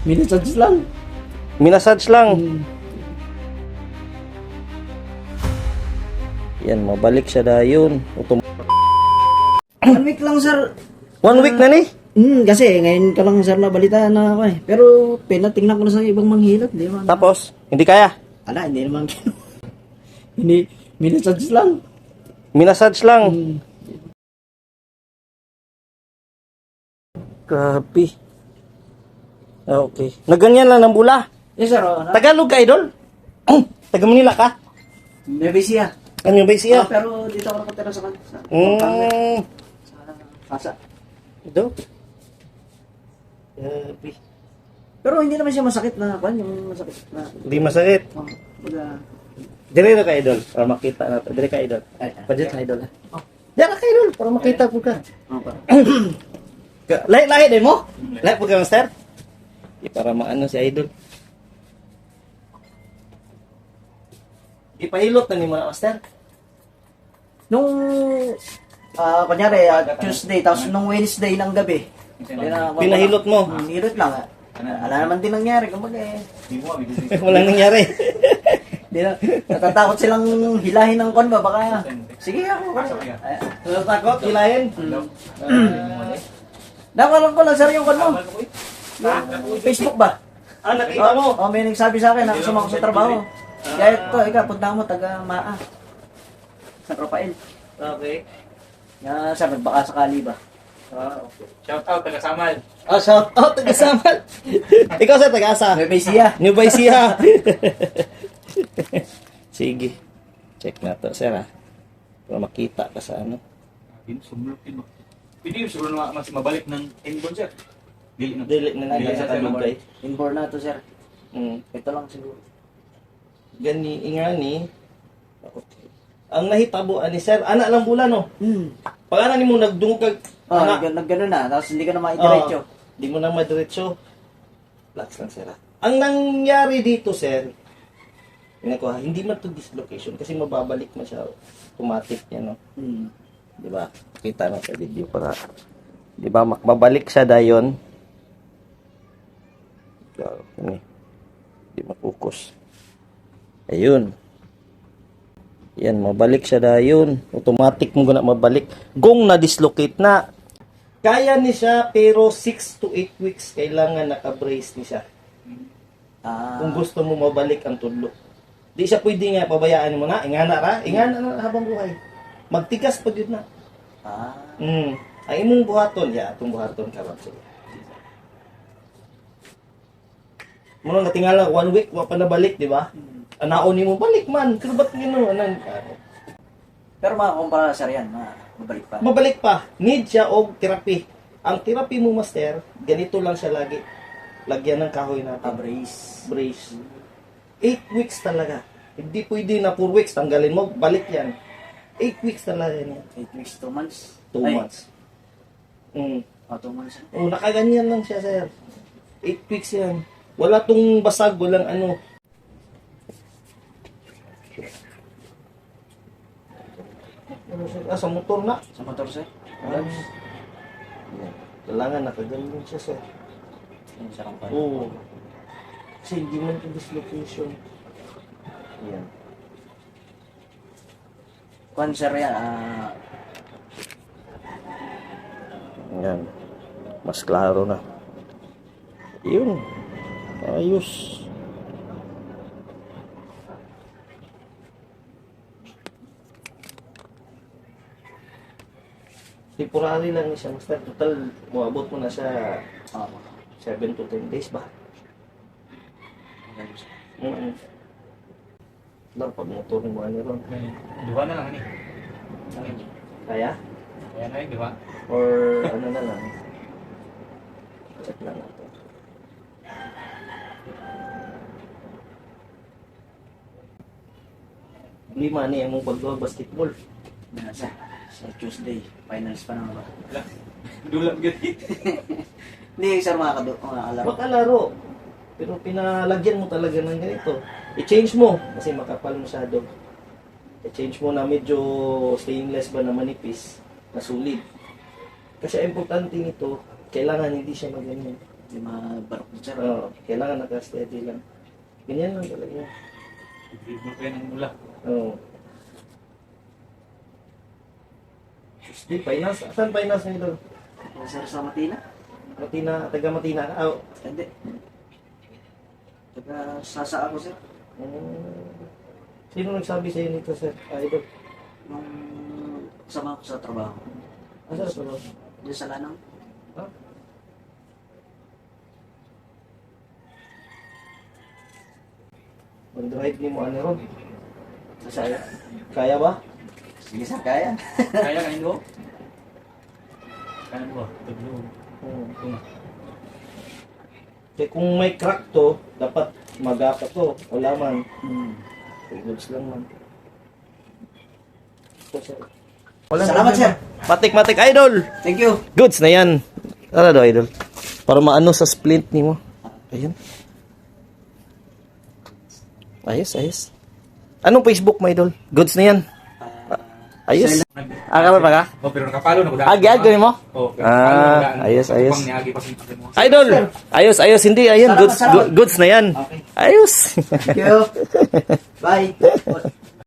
Minasage lang. Minasage lang. Hmm. Yan, mabalik siya dayon. 1 week lang, sir. 1 week na ni. Kasi ngayon ka lang, sir, na balita na ako eh. Pero pinatingnan ko na sa ibang manghilot, di ba? Tapos, hindi kaya. Ala, hindi naman. Minasage lang. Minasage lang. Hmm. Grabe. Ah, okay. Naganyan lang ng bula. Yes, sir. Tagalog ka, idol? Taga Manila ka? Nebisia. Ano ba siya? Pero dito ako nakatira sa Pasa. Ito? Grabe. Pero hindi naman siya masakit na yung masakit na. Hindi masakit. Dire na ka, idol. Para makita natin. Dire ka, idol. Padit ka, idol. Dire ka, idol. Para makita po ka. Lahi din mo? Lahi po ka, master? Para maano si idol. Ipahilot na ni mga master. Nung kunyari Tuesday tapos nung Wednesday ng gabi. Pinahilot mo? Hilot lang. Wala naman din nangyari kumbaga eh. Walang nangyari. Di na, natatakot silang hilahin ng kon ba baka. Sige ako. Natatakot, hilahin. Nakalang ko lang sir yung kon mo. Yung Facebook ba? Nakita mo? May nagsabi sa akin na kasama ko sa trabaho. Kaya ito, punta mo taga Maa. Sa Rafael. Okay. Sabi, baka sakali ba? Okay. Shout out, taga-Samal. Shout out, taga-Samal. Ikaw sa taga-asa? May siya. New Bay siya. Sige. Check na to, sir, ha? Para makita ka sa ano. Pwede yung siguro na mas mabalik ng inborn, sir. Dili na. Dili na nila sa kalugay. Inborn na to, sir. Ito lang siguro. Gani, ingani. Okay. Ang nahitabuan ni sir, anak lang bula, no? Pag anak ni mo nagdungkag, Nag-gano'n na, tapos hindi ka na maidiretso. Hindi mo na madiretso. Relax lang, sir, ha? Ang nangyari dito, sir, hindi man to dislocation kasi mababalik man siya automatic niya, no? Di ba? Kita na sa video para, di ba, mabalik siya dayon. Hindi mapokus. Ayun. Yan, mabalik siya dayon. Automatic mo na mabalik. Kung na-dislocate na, kaya ni siya pero 6 to 8 weeks kailangan naka-brace ni siya. Kung gusto mo mabalik ang tudlo. Di siya pwede nga pabayaan mo na. Ingana ra. Ingana na habang buhay. Magtigas pag yun na. Ang imong buhaton. Itong buhaton karon sige. Muna natingala 1 week wa pa nabalik, di ba? Anaon ni mo balik man. Pero ba't gano'n? Pero makakumpara sir yan, mabalik pa. Mabalik pa. Need siya og therapy. Ang therapy mo, master, ganito lang siya lagi. Lagyan ng kahoy natin. Brace. 8 weeks talaga. Hindi pwede na 4 weeks. Tanggalin mo, balik yan. 8 weeks talaga yan. 8 weeks, 2 months? 2 months. 2 months. Nakaganyan lang siya, sir. 8 weeks yan. Wala tong basag, walang ano. Sa motor na. Sa motor sir? Kailangan nakaganyan siya, sir. Yung sarang pa. Oo. Kasi hindi man ito dislocation. Yan. Kung sir yan, Yan. Mas klaro na. Yun. Ayos. Temporary lang siya, master. Total, muabot mo na siya 7 to 10 days ba? Lang, pag motor mo ano ron. Diwa na lang, ani. Kaya? Kaya na yun, diwa. Or ano na lang. Check lang natin. Lima ni ang mong paggawa basketball. Sa Tuesday, finals pa naman ba? Dulam gani. Hindi sir, makakalaro. Makalaro. Pero pinalagyan mo talaga ng ganito. I-change mo kasi makapal masyado. I-change mo na medyo stainless ba na manipis, na solid. Kasi ang importante nito, kailangan hindi siya maganyan. Hindi mabarok na, sir. Oo, kailangan naka-steady lang. Ganyan lang talaga. Dribble kayo ng mula. Oo. Di, finance. Saan finance na ito? Sir, sa Matina? Matina, taga Matina. Oh. Hindi. Taga Sasa ako, sir. Sino nagsabi sa iyo nito, sir? Idol. Nung kasama ko sa trabaho. Asa sa loob? Diyan sa Lanang. Ha? Mag-drive ni mo ano ron? Saya. Kaya ba? Sige, sir, kaya. Kaya kain mo? Kaya mo ba? Taglo. Ito na. Kaya kung may crack to, dapat magapa to. Wala man. Goods lang man. Ito, sir. Salamat, sir. Matik-matik, idol! Thank you. Goods na yan. Ano daw, idol? Para maano sa splint ni mo. Ayun. Ayos, ayos. Anong Facebook mo, idol? Goods na yan. Ayos. Akala pa ka? Oh, pero nakapalo na ko dahil. Agi, agi mo? Oh, Ayos, ayos. Pang niagi pa sa mo. Idol! Ayos, ayos. Hindi, ayun. Salamat, Goods, salamat. goods na yan. Okay. Ayos. Thank you. Bye.